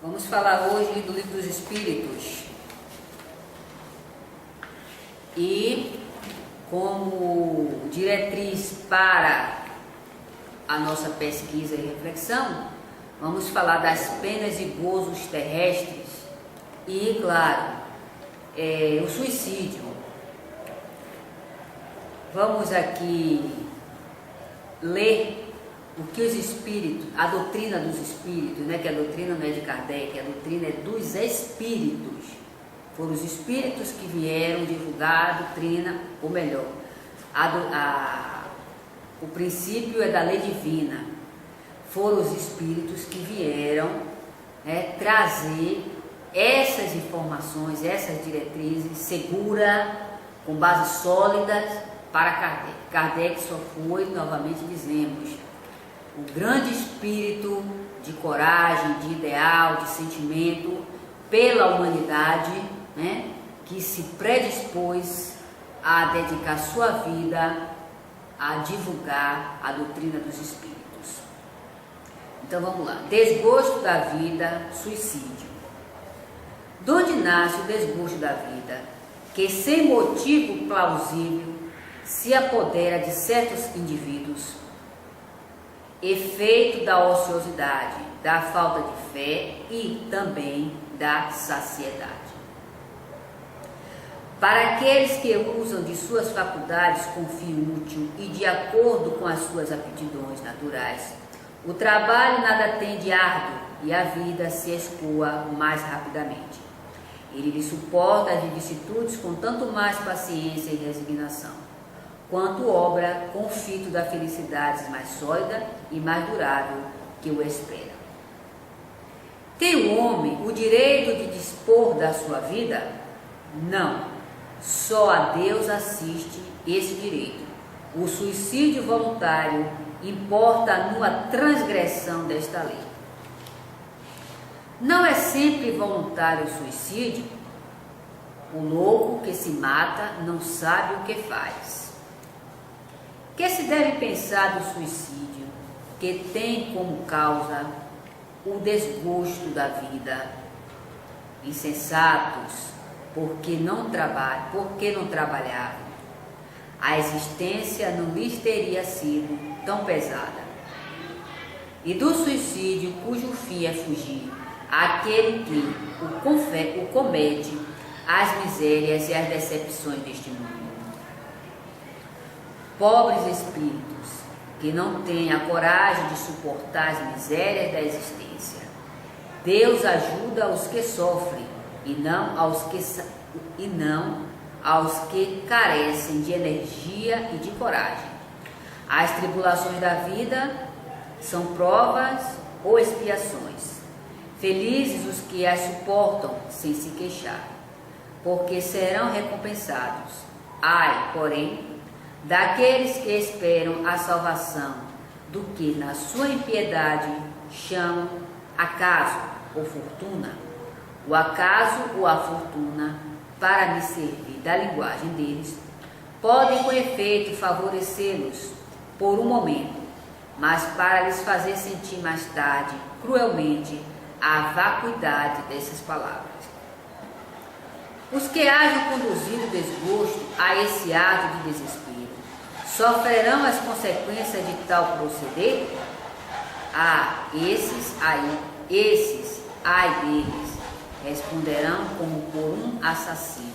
Vamos falar hoje do Livro dos Espíritos. E como diretriz para a nossa pesquisa e reflexão, vamos falar das penas e gozos terrestres e, claro, o suicídio. Vamos aqui ler o que os espíritos, a doutrina dos espíritos, né? Que a doutrina não é de Kardec, a doutrina é dos espíritos. Foram os espíritos que vieram divulgar a doutrina, ou melhor, o princípio é da lei divina. Foram os espíritos que vieram trazer essas informações, essas diretrizes seguras, com bases sólidas para Kardec. Kardec só foi, novamente dizemos, o grande espírito de coragem, de ideal, de sentimento pela humanidade, né, que se predispôs a dedicar sua vida a divulgar a doutrina dos espíritos. Então vamos lá. Desgosto da vida, suicídio. De onde nasce o desgosto da vida, que sem motivo plausível se apodera de certos indivíduos? Efeito da ociosidade, da falta de fé e também da saciedade. Para aqueles que usam de suas faculdades com fim útil e de acordo com as suas aptidões naturais, o trabalho nada tem de árduo e a vida se escoa mais rapidamente. Ele lhe suporta as vicissitudes com tanto mais paciência e resignação, quanto obra com o fito da felicidade mais sólida e mais durável que o espera. Tem o homem o direito de dispor da sua vida? Não. Só a Deus assiste esse direito. O suicídio voluntário importa numa transgressão desta lei. Não é sempre voluntário o suicídio. O louco que se mata não sabe o que faz. Que se deve pensar do suicídio, que tem como causa o desgosto da vida? Insensatos, porque não trabalhavam, a existência não lhes teria sido tão pesada. E do suicídio, cujo fim é fugir, aquele que o comete as misérias e as decepções deste mundo. Pobres espíritos, que não têm a coragem de suportar as misérias da existência. Deus ajuda os que sofrem e não aos que carecem de energia e de coragem. As tribulações da vida são provas ou expiações. Felizes os que as suportam sem se queixar, porque serão recompensados. Ai, porém, daqueles que esperam a salvação, do que na sua impiedade chamam acaso ou fortuna. O acaso ou a fortuna, para me servir da linguagem deles, podem com efeito favorecê-los por um momento, mas para lhes fazer sentir mais tarde, cruelmente, a vacuidade dessas palavras. Os que hajam conduzido desgosto a esse ato de desespero sofrerão as consequências de tal proceder? Esses, ai deles, responderão como por um assassino.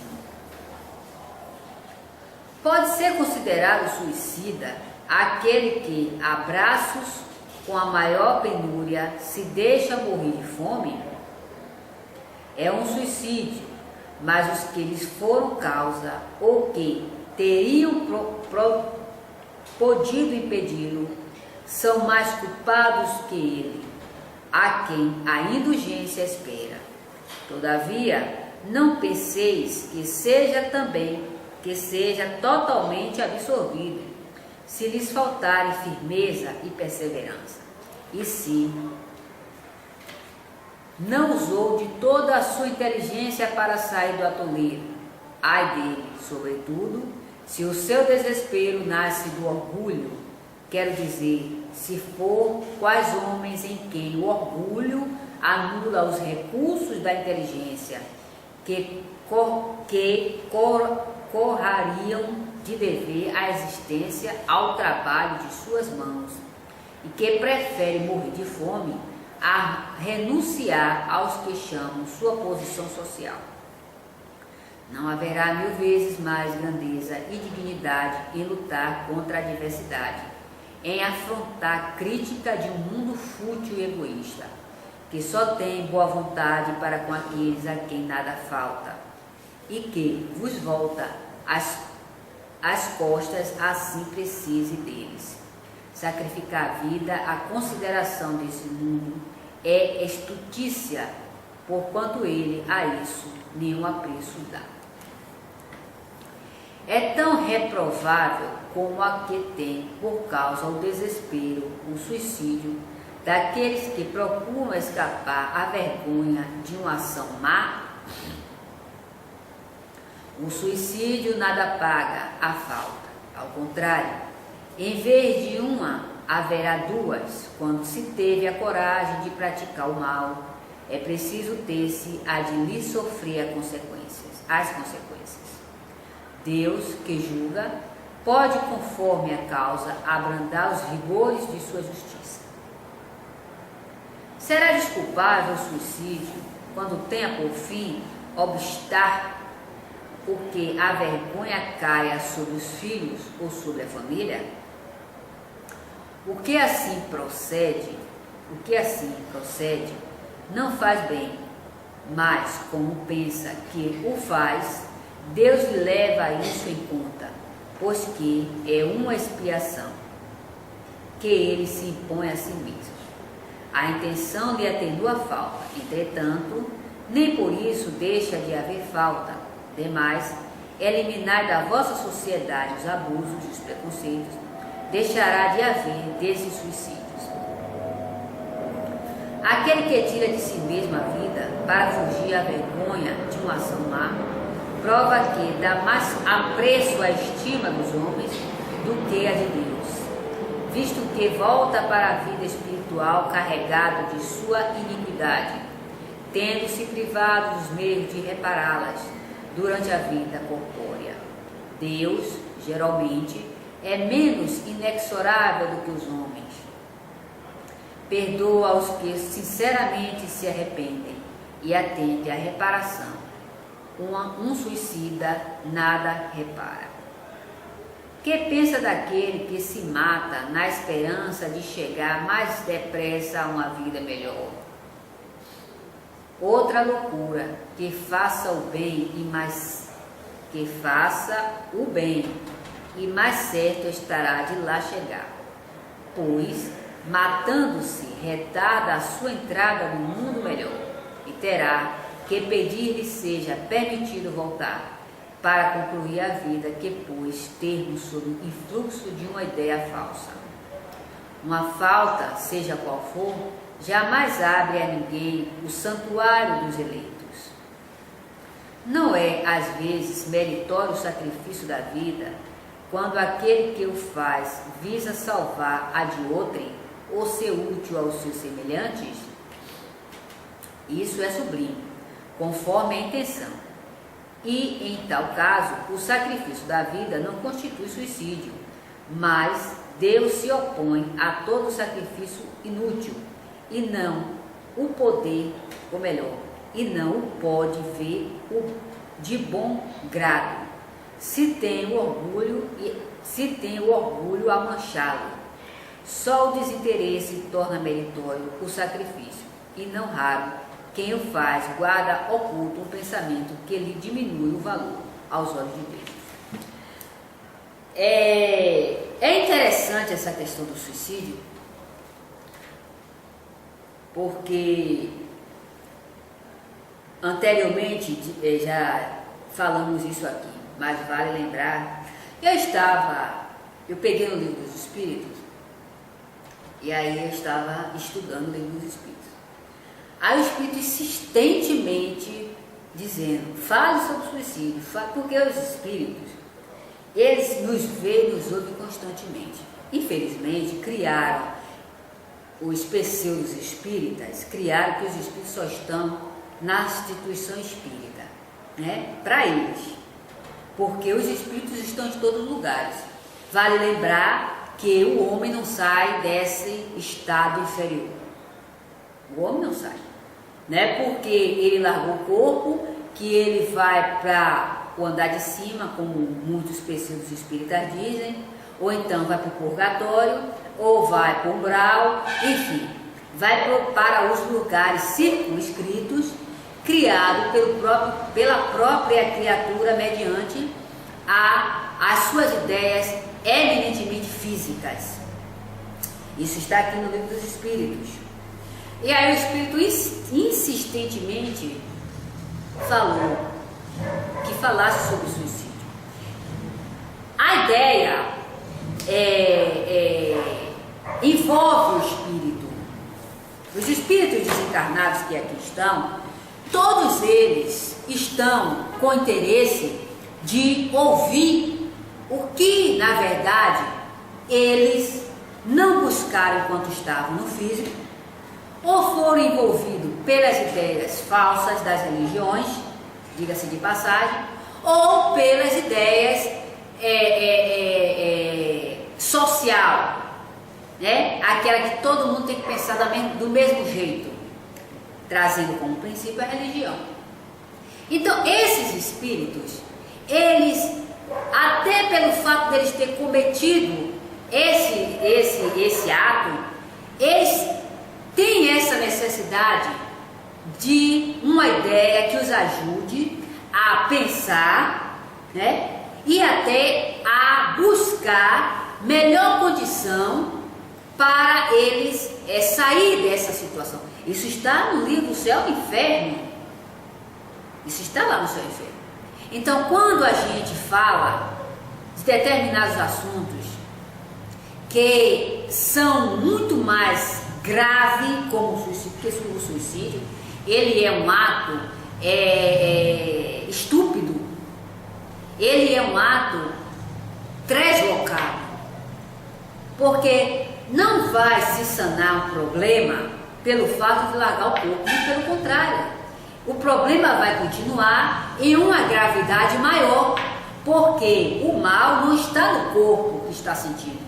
Pode ser considerado suicida aquele que, a braços com a maior penúria, se deixa morrer de fome? É um suicídio, mas os que lhes foram causa ou que teriam podido impedi-lo são mais culpados que ele, a quem a indulgência espera. Todavia, não penseis que seja totalmente absorvido, se lhes faltarem firmeza e perseverança, e se não usou de toda a sua inteligência para sair do atoleiro. Ai dele, sobretudo, se o seu desespero nasce do orgulho, quero dizer, se for quais homens em quem o orgulho anula os recursos da inteligência que corrariam de dever a existência ao trabalho de suas mãos e que prefere morrer de fome a renunciar aos que chamam sua posição social. Não haverá 1000 vezes mais grandeza e dignidade em lutar contra a adversidade, em afrontar a crítica de um mundo fútil e egoísta, que só tem boa vontade para com aqueles a quem nada falta, e que vos volta as costas assim precise deles. Sacrificar a vida à consideração desse mundo é estutícia, porquanto ele a isso nenhum apreço dá. É tão reprovável como a que tem por causa o desespero, o suicídio daqueles que procuram escapar à vergonha de uma ação má. O suicídio nada paga a falta, ao contrário, em vez de uma, haverá 2, quando se teve a coragem de praticar o mal, é preciso ter-se a de lhe sofrer as consequências. Deus, que julga, pode, conforme a causa, abrandar os rigores de sua justiça. Será desculpável o suicídio quando tenha por fim obstar o que a vergonha caia sobre os filhos ou sobre a família? O que assim procede não faz bem, mas como pensa que o faz, Deus leva isso em conta, pois que é uma expiação que ele se impõe a si mesmo. A intenção lhe atenua a falta, entretanto, nem por isso deixa de haver falta. Demais, eliminai da vossa sociedade os abusos e os preconceitos, deixará de haver desses suicídios. Aquele que tira de si mesmo a vida para fugir à vergonha de uma ação má, prova que dá mais apreço à estima dos homens do que a de Deus, visto que volta para a vida espiritual carregado de sua iniquidade, tendo-se privado dos meios de repará-las durante a vida corpórea. Deus, geralmente, é menos inexorável do que os homens. Perdoa os que sinceramente se arrependem e atende à reparação. Um suicida nada repara. Que pensa daquele que se mata na esperança de chegar mais depressa a uma vida melhor? Outra loucura, que faça o bem e mais certo estará de lá chegar, pois, matando-se, retarda a sua entrada no mundo melhor, e terá que pedir-lhe seja permitido voltar, para concluir a vida que pôs termo sob o influxo de uma ideia falsa. Uma falta, seja qual for, jamais abre a ninguém o santuário dos eleitos. Não é, às vezes, meritório o sacrifício da vida, quando aquele que o faz visa salvar a de outrem ou ser útil aos seus semelhantes? Isso é sublime, conforme a intenção. E, em tal caso, o sacrifício da vida não constitui suicídio, mas Deus se opõe a todo sacrifício inútil, e não o pode ver de bom grado, se tem o orgulho a manchá-lo. Só o desinteresse torna meritório o sacrifício, e não raro quem o faz guarda oculto um pensamento que lhe diminui o valor aos olhos de Deus. É interessante essa questão do suicídio, porque anteriormente já falamos isso aqui, mas vale lembrar. Eu peguei o livro dos Espíritos, e aí eu estava estudando o livro dos Espíritos. Aí o Espírito insistentemente dizendo, fale sobre o suicídio, porque os Espíritos, eles nos veem, nos ouvem constantemente. Infelizmente, criaram os pseudos espíritas criaram que os espíritos só estão na instituição espírita, né? Para eles, porque os espíritos estão em todos os lugares. Vale lembrar que o homem não sai desse estado inferior. O homem não sai, né? Porque ele largou o corpo, que ele vai para o andar de cima, como muitos pseudos espíritas dizem, ou então vai para o purgatório, ou vai para o umbral, enfim, vai para os lugares circunscritos, criados pela própria criatura mediante as suas ideias eminentemente físicas. Isso está aqui no livro dos Espíritos. E aí o Espírito insistentemente falou que falasse sobre o suicídio. A ideia envolve o espírito. Os espíritos desencarnados que aqui estão, todos eles estão com interesse de ouvir o que, na verdade, eles não buscaram enquanto estavam no físico, ou foram envolvidos pelas ideias falsas das religiões, diga-se de passagem, ou pelas ideias social, né? Aquela que todo mundo tem que pensar do mesmo jeito, trazendo como princípio a religião. Então, esses espíritos, eles, até pelo fato deles ter cometido esse ato, eles têm essa necessidade de uma ideia que os ajude a pensar, né? E até a buscar melhor condição para eles sair dessa situação. Isso está no livro Céu e Inferno. Isso está lá no Céu e Inferno. Então, quando a gente fala de determinados assuntos que são muito mais graves, como o suicídio, porque o suicídio, ele é um ato estúpido, ele é um ato translocado, porque não vai se sanar um problema pelo fato de largar o corpo, mas pelo contrário, o problema vai continuar em uma gravidade maior, porque o mal não está no corpo que está sentindo,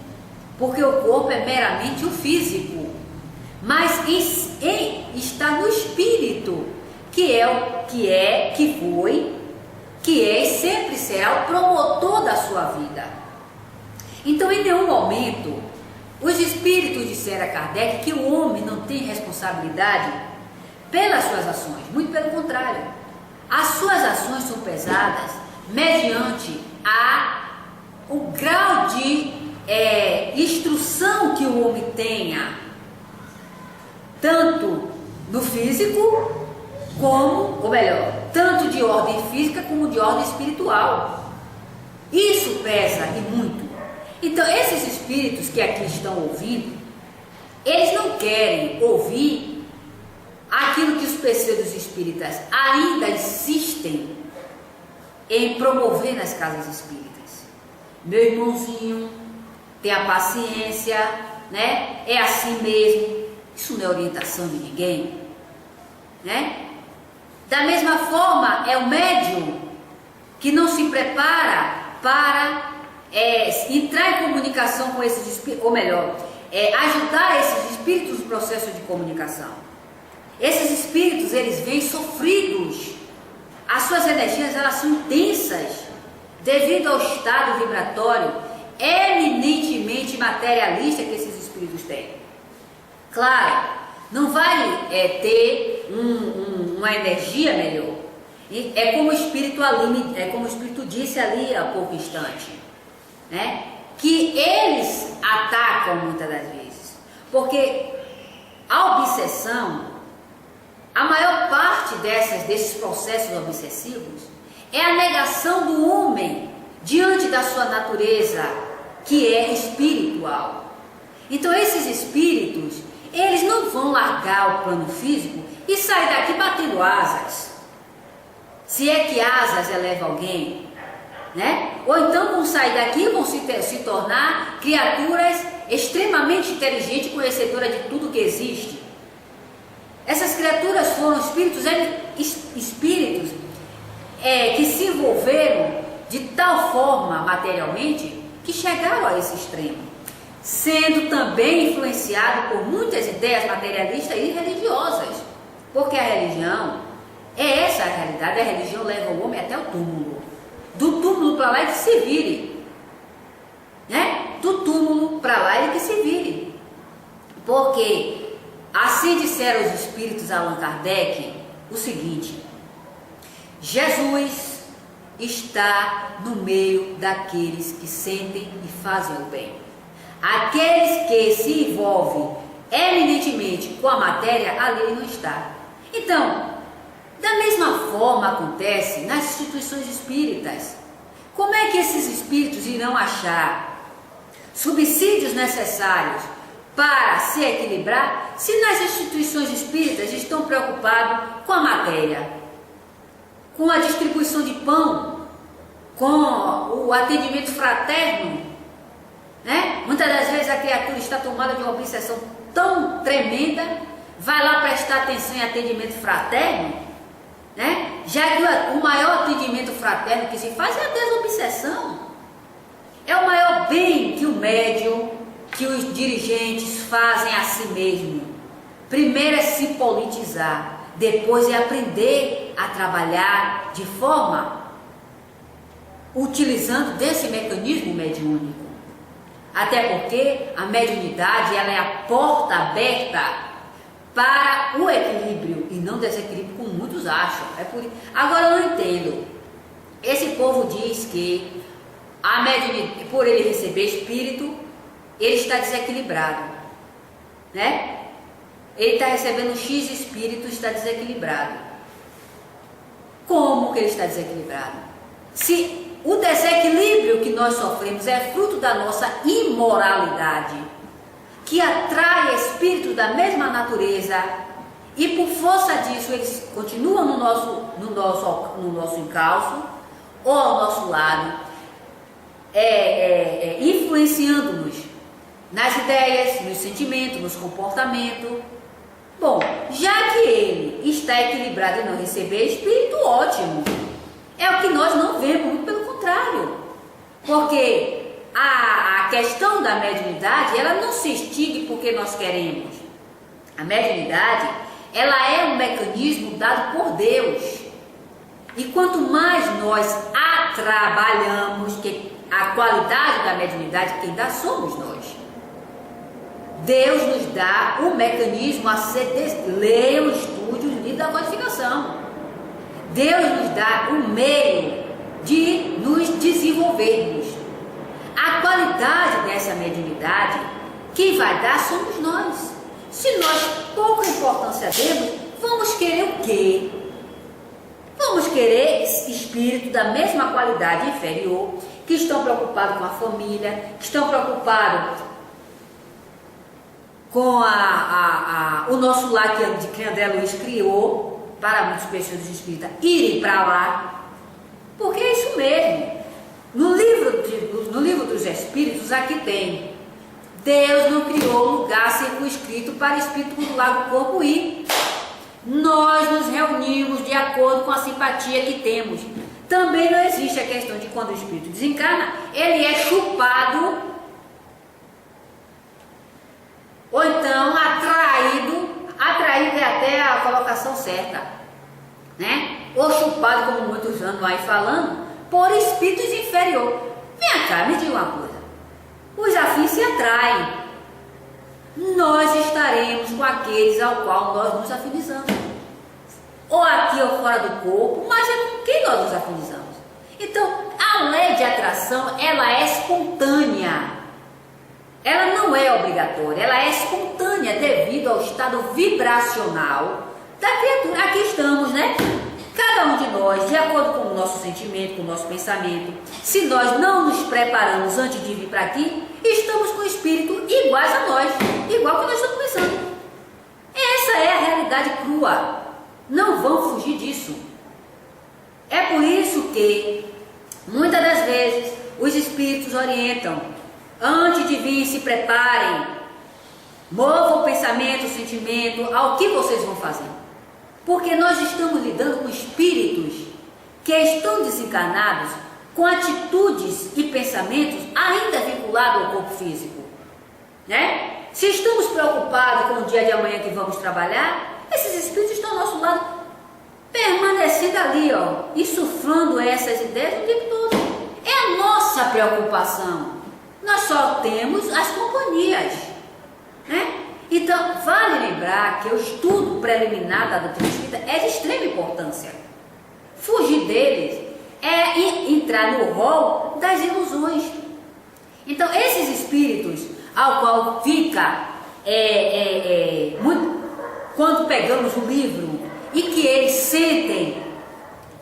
porque o corpo é meramente o físico, mas está no espírito, que é e sempre será o promotor da sua vida. Então, em nenhum momento, os espíritos disseram a Kardec que o homem não tem responsabilidade pelas suas ações, muito pelo contrário. As suas ações são pesadas mediante o grau de instrução que o homem tenha, tanto no físico, tanto de ordem física como de ordem espiritual. Isso pesa e muito. Então, esses espíritos que aqui estão ouvindo, eles não querem ouvir aquilo que os pseudos espíritas ainda insistem em promover nas casas espíritas. Meu irmãozinho, tenha paciência, né? É assim mesmo. Isso não é orientação de ninguém, né? Da mesma forma, é o médium que não se prepara para entrar em comunicação com esses espíritos, ou melhor, ajudar esses espíritos no processo de comunicação. Esses espíritos, eles vêm sofridos, as suas energias, elas são intensas, devido ao estado vibratório eminentemente materialista que esses espíritos têm. Claro, não vai ter uma energia melhor. É como o Espírito disse ali há pouco instante, né? Que eles atacam muitas das vezes, porque a obsessão, a maior parte desses processos obsessivos é a negação do homem diante da sua natureza, que é espiritual. Então esses espíritos, eles não vão largar o plano físico e sair daqui batendo asas, se é que asas eleva alguém, né? Ou então vão sair daqui e vão se tornar criaturas extremamente inteligente e conhecedora de tudo que existe. Essas criaturas foram espíritos que se envolveram de tal forma materialmente que chegaram a esse extremo, sendo também influenciado por muitas ideias materialistas e religiosas, porque a religião é essa a realidade. A religião leva o homem até o túmulo, do túmulo para lá e que se vire, né? Do túmulo para lá e que se vire, porque assim disseram os espíritos a Allan Kardec o seguinte: Jesus está no meio daqueles que sentem e fazem o bem. Aqueles que se envolvem eminentemente com a matéria, ali ele não está. Então, da mesma forma acontece nas instituições espíritas. Como é que esses espíritos irão achar subsídios necessários para se equilibrar se nas instituições espíritas estão preocupados com a matéria, com a distribuição de pão, com o atendimento fraterno, né? Muitas das vezes a criatura está tomada de uma obsessão tão tremenda, vai lá prestar atenção em atendimento fraterno, né? Já que o maior atendimento fraterno que se faz é a desobsessão. É o maior bem que o médium, que os dirigentes fazem a si mesmo. Primeiro é se politizar, depois é aprender a trabalhar de forma utilizando desse mecanismo mediúnico. Até porque a mediunidade, ela é a porta aberta para o equilíbrio e não desequilíbrio, como muitos acham. Agora eu não entendo. Esse povo diz que a mediunidade, por ele receber espírito, ele está desequilibrado, né? Ele está recebendo X espírito, está desequilibrado. Como que ele está desequilibrado? Se o desequilíbrio que nós sofremos é fruto da nossa imoralidade, que atrai espíritos da mesma natureza, e por força disso eles continuam no nosso encalço, ou ao nosso lado, influenciando-nos nas ideias, nos sentimentos, nos comportamentos. Bom, já que ele está equilibrado e não receber espírito, ótimo. É o que nós não vemos, muito pelo contrário. Porque a questão da mediunidade, ela não se extingue porque nós queremos. A mediunidade, ela é um mecanismo dado por Deus. E quanto mais nós a trabalhamos, que a qualidade da mediunidade, quem dá somos nós. Deus nos dá o mecanismo a ser... Leia o estudo, o livro da codificação. Deus nos dá o meio de nos desenvolvermos. A qualidade dessa mediunidade, quem vai dar somos nós. Se nós pouca importância demos, vamos querer o quê? Vamos querer espírito da mesma qualidade inferior, que estão preocupados com a família, que estão preocupados com o nosso lar que André Luiz criou, para muitas pessoas espíritas irem para lá, porque é isso mesmo. No livro dos Espíritos, aqui tem: Deus não criou lugar circunscrito para espírito do lado do corpo ir. Nós nos reunimos de acordo com a simpatia que temos. Também não existe a questão de quando o espírito desencarna, ele é chupado ou então atraído é até a colocação certa, né? Ou chupado, como muitos andam aí falando, por espíritos inferiores. Vem cá, me diga uma coisa: os afins se atraem. Nós estaremos com aqueles ao qual nós nos afinizamos, ou aqui ou fora do corpo, mas é com quem nós nos afinizamos. Então, a lei de atração, ela é espontânea. Ela não é obrigatória, ela é espontânea devido ao estado vibracional da criatura. Aqui estamos, né? Cada um de nós, de acordo com o nosso sentimento, com o nosso pensamento. Se nós não nos preparamos antes de vir para aqui, estamos com o espírito iguais a nós, igual que nós estamos pensando. Essa é a realidade crua. Não vão fugir disso. É por isso que, muitas das vezes, os espíritos orientam: Antes de vir, se preparem. Movam o pensamento, o sentimento ao que vocês vão fazer. Porque nós estamos lidando com espíritos que estão desencarnados com atitudes e pensamentos ainda vinculados ao corpo físico. Né? Se estamos preocupados com o dia de amanhã que vamos trabalhar, esses espíritos estão ao nosso lado, permanecendo ali, ó, e suflando essas ideias o tempo todo. É a nossa preocupação. Nós só temos as companhias, né? Então, vale lembrar que o estudo preliminar da doutrina espírita é de extrema importância. Fugir deles é entrar no rol das ilusões. Então, esses espíritos ao qual fica muito, quando pegamos o livro e que eles sentem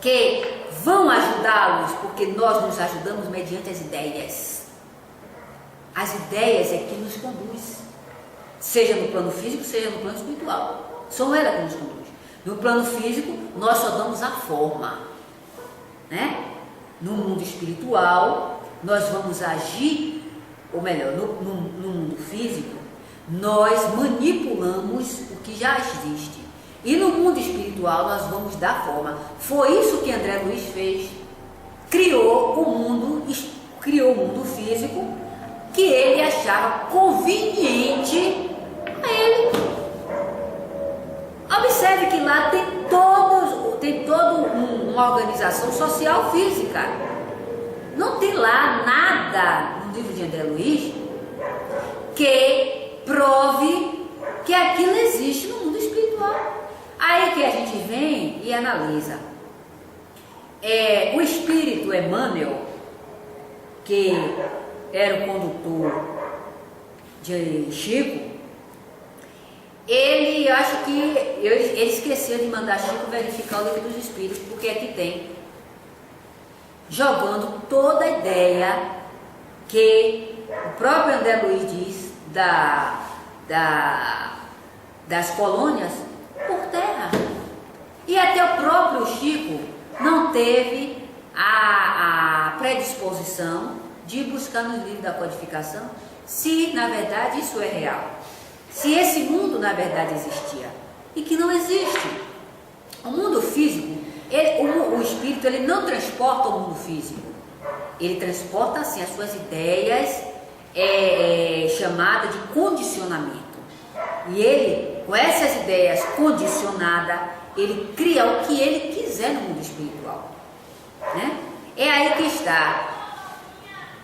que vão ajudá-los, porque nós nos ajudamos mediante as ideias. As ideias é que nos conduz, seja no plano físico, seja no plano espiritual. São elas que nos conduz. No plano físico, nós só damos a forma, né? No mundo espiritual, nós vamos agir, ou melhor, no mundo físico, nós manipulamos o que já existe. E no mundo espiritual, nós vamos dar forma. Foi isso que André Luiz fez. Criou o mundo físico que ele achava conveniente a ele. Observe que lá tem toda uma organização social física. Não tem lá nada no livro de André Luiz que prove que aquilo existe no mundo espiritual. Aí que a gente vem e analisa. O espírito Emmanuel, que era o condutor de Chico, ele esqueceu de mandar Chico verificar o livro dos espíritos, porque aqui tem, jogando toda a ideia que o próprio André Luiz diz das colônias por terra. E até o próprio Chico não teve a predisposição de buscar nos livros da codificação se na verdade isso é real, se esse mundo na verdade existia, e que não existe. O mundo físico, o espírito, ele não transporta o mundo físico, ele transporta assim as suas ideias, chamada de condicionamento. E ele, com essas ideias condicionadas, ele cria o que ele quiser no mundo espiritual, né? É aí que está.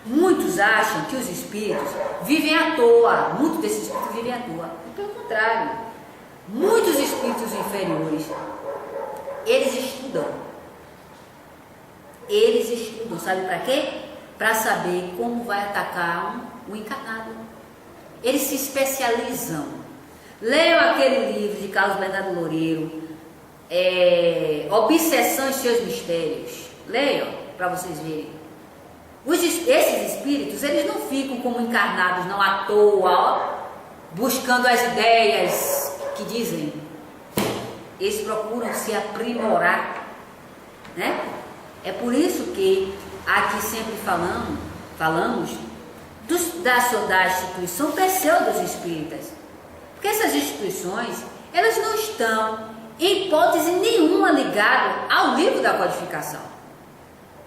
Muitos acham que os espíritos vivem à toa, muitos desses espíritos vivem à toa. E pelo contrário, muitos espíritos inferiores, eles estudam, sabe para quê? Para saber como vai atacar um encarnado. Eles se especializam. Leiam aquele livro de Carlos Bernardo Loureiro, Obsessão e Seus Mistérios. Leiam para vocês verem. Esses espíritos, eles não ficam como encarnados, não à toa, ó, buscando as ideias que dizem. Eles procuram se aprimorar, né? É por isso que aqui sempre falamos da instituição pseudo espíritas. Porque essas instituições, elas não estão em hipótese nenhuma ligadas ao livro da codificação.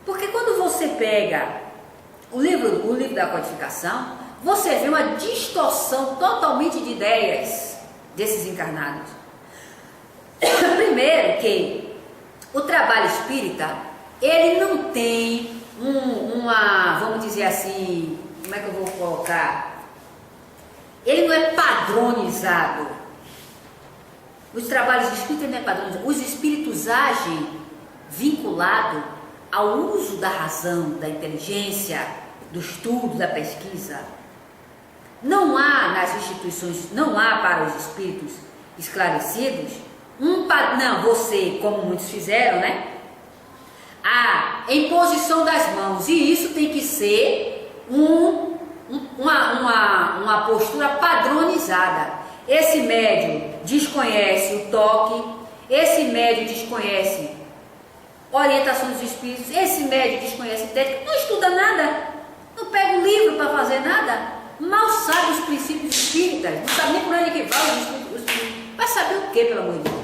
Porque quando você pega o livro da codificação, você vê uma distorção totalmente de ideias desses encarnados. Primeiro que o trabalho espírita, ele não tem vamos dizer assim, como é que eu vou colocar? Ele não é padronizado. Os trabalhos espíritas não é padronizado. Os espíritos agem vinculado ao uso da razão, da inteligência, do estudo, da pesquisa. Não há nas instituições, não há para os espíritos esclarecidos você, como muitos fizeram, né? A imposição das mãos, e isso tem que ser uma postura padronizada. Esse médium desconhece o toque, esse médium desconhece orientação dos espíritos, esse médium desconhece técnica, não estuda nada, não pega um livro para fazer nada, mal sabe os princípios espíritas, não sabe nem por onde que vai os espíritos. Vai saber o que, pelo amor de Deus?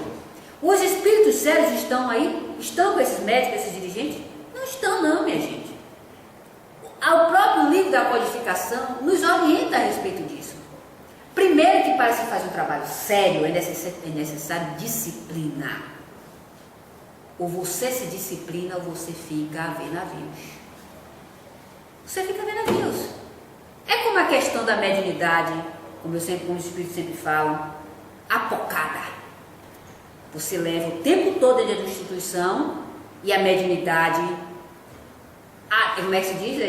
Os espíritos sérios estão aí? Estão com esses médicos, esses dirigentes? Não estão não, minha gente. O próprio livro da codificação nos orienta a respeito disso. Primeiro que para se fazer um trabalho sério é necessário disciplina. Ou você se disciplina ou você fica a ver navios. Você fica a ver navios. É como a questão da mediunidade, como os espíritos sempre falam, apocada. Você leva o tempo todo dentro da instituição e a mediunidade, como é que se diz?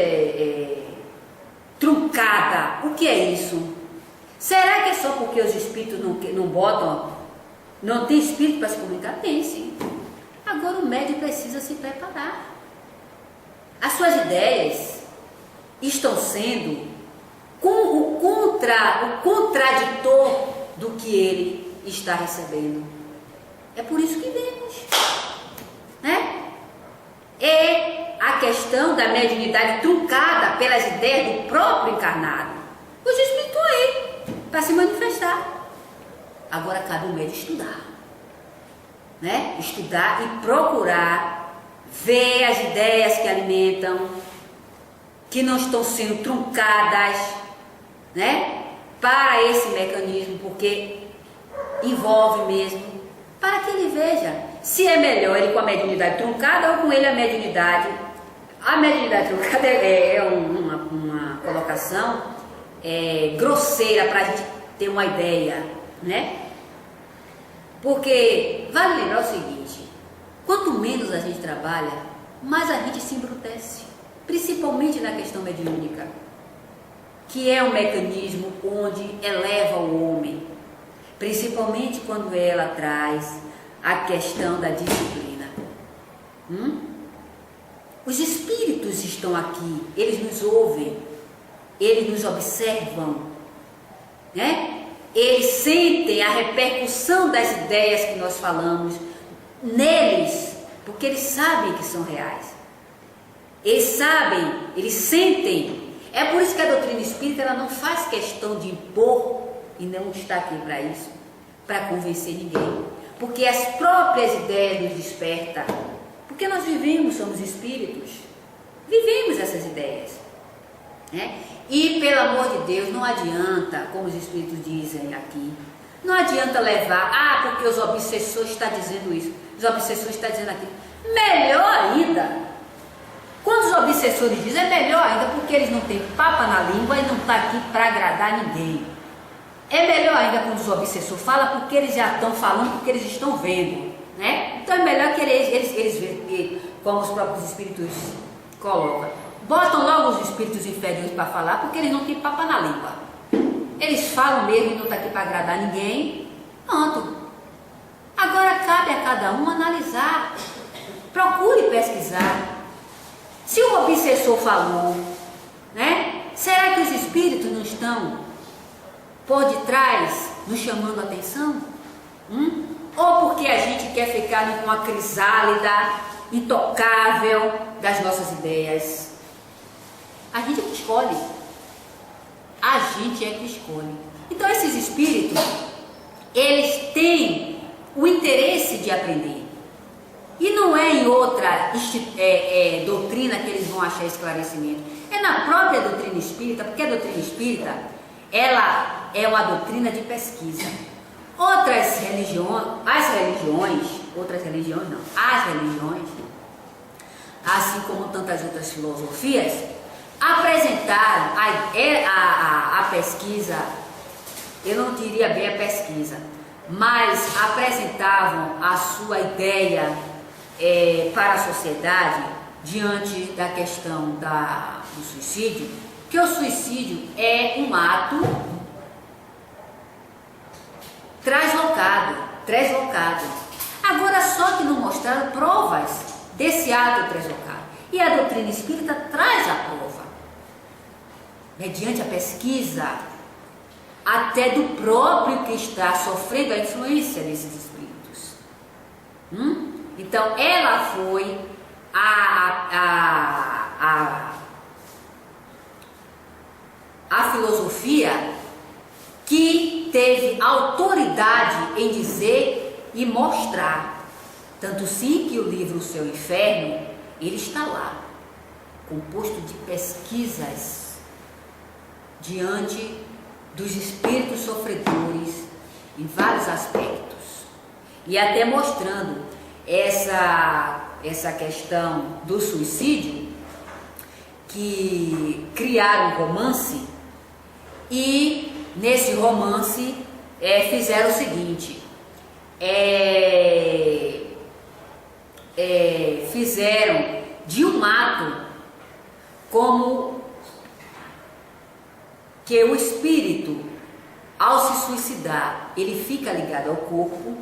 Truncada. O que é isso? Será que é só porque os espíritos não botam, não tem espírito para se comunicar? Tem sim. Agora o médium precisa se preparar. As suas ideias estão sendo o contraditor do que ele está recebendo. É por isso que vemos, né? É a questão da mediunidade truncada pelas ideias do próprio encarnado. Os espíritos estão aí para se manifestar. Agora cabe o médium estudar, né? Estudar e procurar ver as ideias que alimentam, que não estão sendo truncadas, né? Para esse mecanismo, porque envolve mesmo, para que ele veja se é melhor ele com a mediunidade truncada ou com ele a mediunidade. A mediunidade truncada é uma colocação grosseira para a gente ter uma ideia, né? Porque vale lembrar o seguinte: quanto menos a gente trabalha, mais a gente se embrutece, principalmente na questão mediúnica, que é um mecanismo onde eleva o homem, principalmente quando ela traz a questão da disciplina. Os espíritos estão aqui, eles nos ouvem, eles nos observam, né? Eles sentem a repercussão das ideias que nós falamos neles, porque eles sabem que são reais. Eles sabem, eles sentem. É por isso que a doutrina espírita ela não faz questão de impor, e não está aqui para isso, para convencer ninguém. Porque as próprias ideias nos despertam. Porque nós vivemos, somos espíritos, vivemos essas ideias, né? E pelo amor de Deus, não adianta, como os espíritos dizem aqui, não adianta levar, porque os obsessores estão dizendo isso, os obsessores estão dizendo aquilo. Melhor ainda, quando os obsessores dizem, é melhor ainda, porque eles não têm papa na língua e não estão aqui para agradar ninguém. É melhor ainda quando os obsessores falam, porque eles já estão falando, porque eles estão vendo, né? Então é melhor que eles vejam, como os próprios espíritos colocam. Botam logo os espíritos inferiores para falar, porque eles não têm papa na língua. Eles falam mesmo e não estão aqui para agradar ninguém. Pronto. Agora cabe a cada um analisar. Procure pesquisar. Se o obsessor falou, né? Será que os espíritos não estão por detrás nos chamando a atenção? Ou porque a gente quer ficar com uma crisálida intocável das nossas ideias? A gente é que escolhe. A gente é que escolhe. Então esses espíritos, eles têm o interesse de aprender. E não é em outra doutrina que eles vão achar esclarecimento. É na própria doutrina espírita, porque a doutrina espírita, ela é uma doutrina de pesquisa. As religiões, assim como tantas outras filosofias, apresentaram a pesquisa, eu não diria bem a pesquisa, mas apresentavam a sua ideia para a sociedade diante da questão do suicídio, que o suicídio é um ato translocado. Agora só que não mostraram provas desse ato translocado. E a doutrina espírita traz a prova, mediante a pesquisa, até do próprio que está sofrendo a influência desses espíritos. Então ela foi a filosofia que teve autoridade em dizer e mostrar. Tanto sim que o livro O Céu e o Inferno, ele está lá, composto de pesquisas diante dos espíritos sofredores em vários aspectos. E até mostrando essa questão do suicídio, que criaram um romance e nesse romance fizeram o seguinte, fizeram de um ato como que o espírito, ao se suicidar, ele fica ligado ao corpo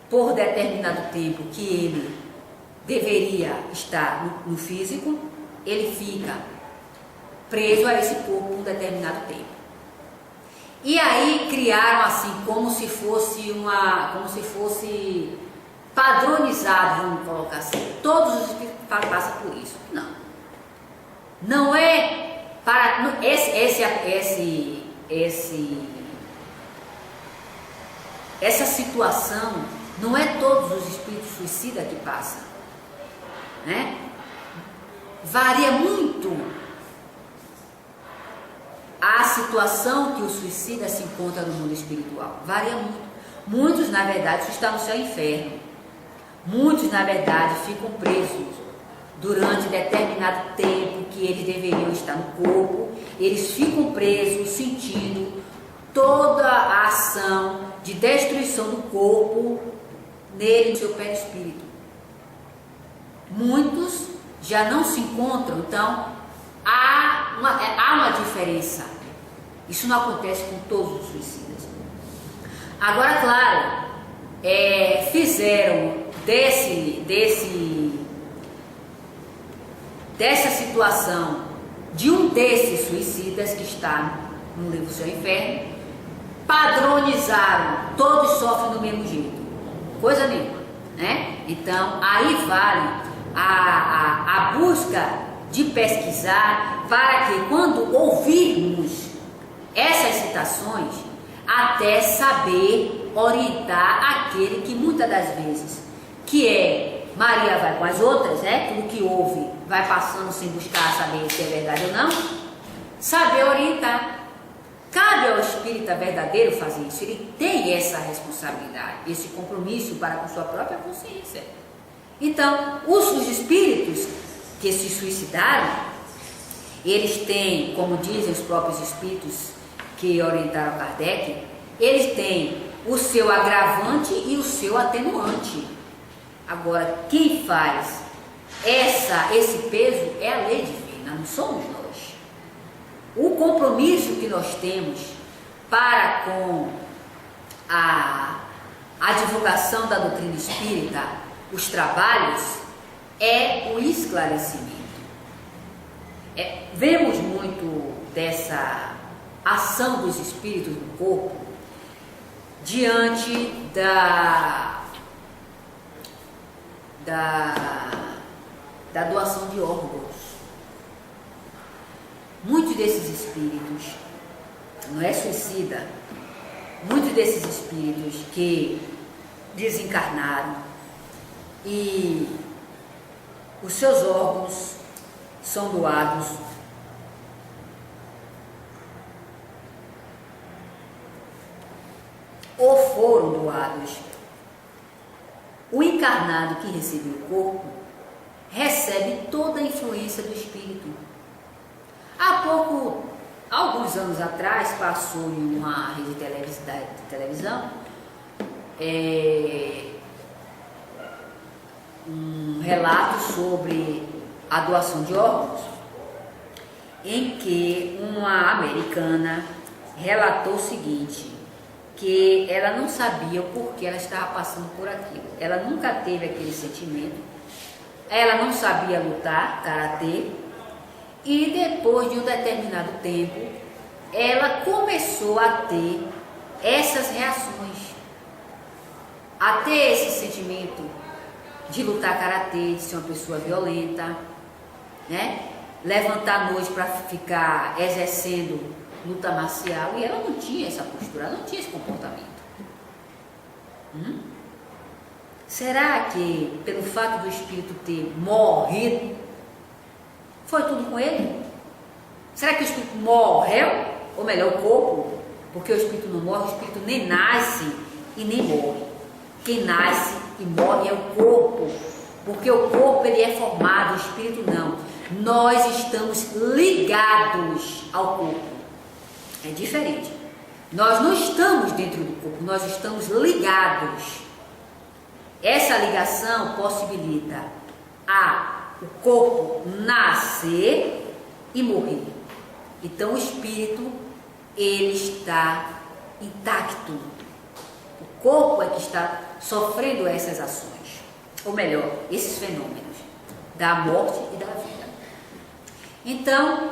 por determinado tempo que ele deveria estar no físico, ele fica preso a esse corpo por um determinado tempo. E aí criaram assim como se fosse padronizado, vamos colocar assim. Todos os espíritos passam por isso. Não. Não é para essa situação, não é todos os espíritos suicidas que passam, né? Varia muito a situação que o suicida se encontra no mundo espiritual. Varia muito. Muitos, na verdade, estão no céu e inferno. Muitos, na verdade, ficam presos durante determinado tempo que eles deveriam estar no corpo. Eles ficam presos, sentindo toda a ação de destruição do corpo nele, no seu perispírito. Muitos já não se encontram, então há uma diferença. Isso não acontece com todos os suicidas. Agora, claro, fizeram dessa situação de um desses suicidas que está no livro Céu e Inferno, padronizaram, todos sofrem do mesmo jeito, coisa nenhuma, né? Então aí vale a busca de pesquisar, para que quando ouvirmos essas citações, até saber orientar aquele que muitas das vezes, que Maria vai com as outras, né? Tudo que ouve vai passando sem buscar saber se é verdade ou não, saber orientar. Cabe ao espírita verdadeiro fazer isso, ele tem essa responsabilidade, esse compromisso para com sua própria consciência. Então, os espíritos que se suicidaram, eles têm, como dizem os próprios espíritos que orientaram Kardec, eles têm o seu agravante e o seu atenuante. Agora, quem faz esse peso é a lei divina, não somos nós. O compromisso que nós temos para com a divulgação da doutrina espírita, os trabalhos, é o esclarecimento. Vemos muito dessa ação dos espíritos no corpo diante da doação de órgãos. Muitos desses espíritos, não é suicida, muitos desses espíritos que desencarnaram e os seus órgãos são doados ou foram doados. O encarnado que recebeu o corpo recebe toda a influência do espírito. Alguns anos atrás, passou em uma rede de televisão um relato sobre a doação de órgãos, em que uma americana relatou o seguinte, que ela não sabia o porquê ela estava passando por aquilo. Ela nunca teve aquele sentimento, ela não sabia lutar, karatê, e depois de um determinado tempo, ela começou a ter essas reações, a ter esse sentimento de lutar karatê, de ser uma pessoa violenta, né? levantar à noite para ficar exercendo luta marcial, e ela não tinha essa postura, ela não tinha esse comportamento. Será que pelo fato do espírito ter morrido, foi tudo com ele? Será que o espírito morreu? Ou melhor, o corpo? Porque o espírito não morre, o espírito nem nasce e nem morre. Quem nasce e morre é o corpo, porque o corpo ele é formado, o espírito não. Nós estamos ligados ao corpo. É diferente. Nós não estamos dentro do corpo, nós estamos ligados. Essa ligação possibilita o corpo nascer e morrer. Então o espírito, ele está intacto. O corpo é que está sofrendo essas ações, ou melhor, esses fenômenos da morte e da vida. Então,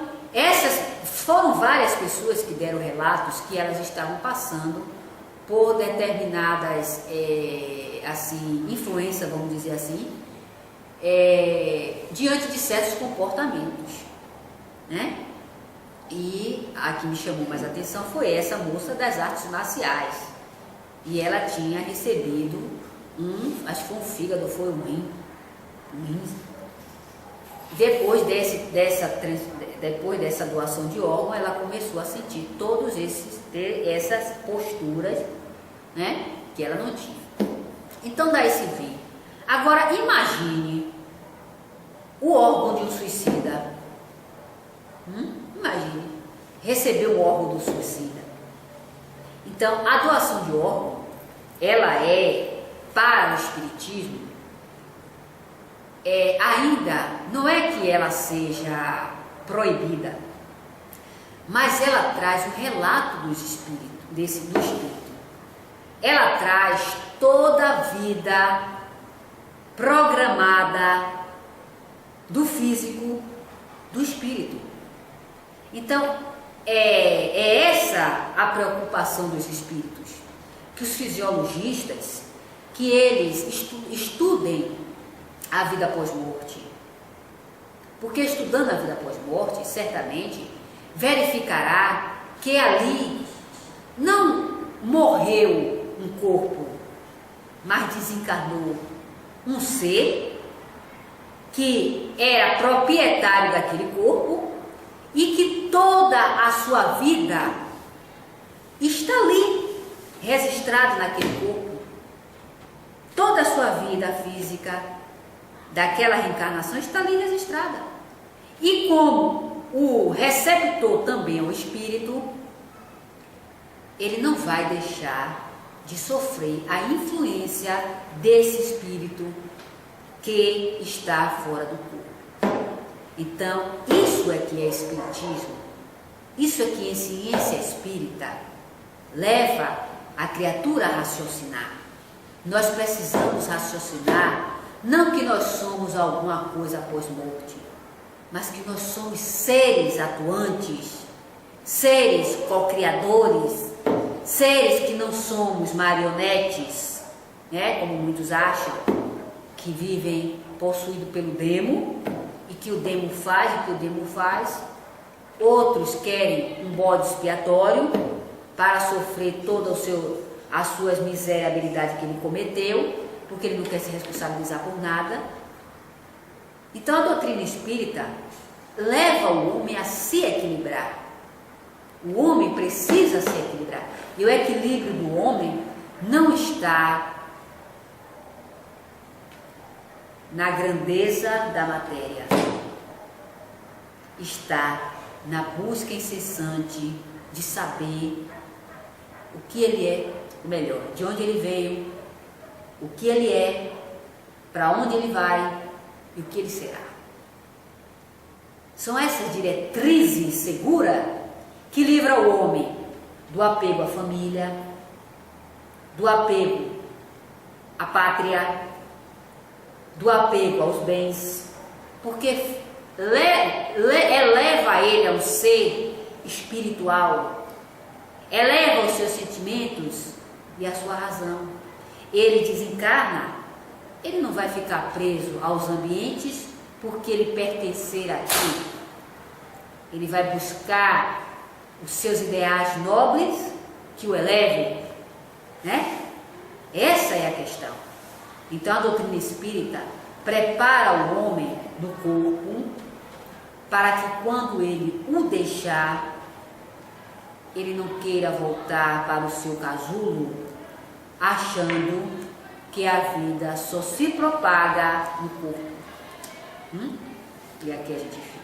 foram várias pessoas que deram relatos que elas estavam passando por determinadas influências, vamos dizer assim, diante de certos comportamentos, né? E a que me chamou mais atenção foi essa moça das artes marciais, e ela tinha recebido acho que foi um fígado, foi um rim. Depois dessa doação de órgão, ela começou a sentir essas posturas, né, que ela não tinha. Então daí se vê. Agora imagine o órgão de um suicida. Imagine receber o órgão do suicida. Então a doação de órgão, ela é para o espiritismo, ainda não é que ela seja proibida, mas ela traz o relato dos espíritos, do espírito. Ela traz toda a vida programada do físico, do espírito. Então, é essa a preocupação dos espíritos, que os fisiologistas, que eles estudem a vida pós-morte. Porque estudando a vida pós-morte, certamente verificará que ali não morreu um corpo, mas desencarnou um ser que era proprietário daquele corpo e que toda a sua vida está ali, registrada naquele corpo. Toda a sua vida física daquela reencarnação está ali registrada. E como o receptor também é o espírito, ele não vai deixar de sofrer a influência desse espírito que está fora do corpo. Então, isso é que é espiritismo, isso é que em ciência espírita leva a criatura a raciocinar. Nós precisamos raciocinar, não que nós somos alguma coisa após morte, mas que nós somos seres atuantes, seres co-criadores, seres que não somos marionetes, né, como muitos acham, que vivem possuídos pelo demo, e que o demo faz, o que o demo faz. Outros querem um bode expiatório para sofrer todas as suas miserabilidades que ele cometeu, porque ele não quer se responsabilizar por nada. Então a doutrina espírita leva o homem a se equilibrar. O homem precisa se equilibrar. E o equilíbrio do homem não está na grandeza da matéria, está na busca incessante de saber o que ele é, ou melhor, de onde ele veio, o que ele é, para onde ele vai e o que ele será. São essas diretrizes seguras que livram o homem do apego à família, do apego à pátria, do apego aos bens, porque eleva ele ao ser espiritual, eleva os seus sentimentos e a sua razão. Ele desencarna, ele não vai ficar preso aos ambientes porque ele pertencer aqui Ele vai buscar os seus ideais nobres que o elevem, né? Essa é a questão. Então a doutrina espírita prepara o homem do corpo para que quando ele o deixar, ele não queira voltar para o seu casulo achando que a vida só se propaga no corpo. E aqui a gente fica.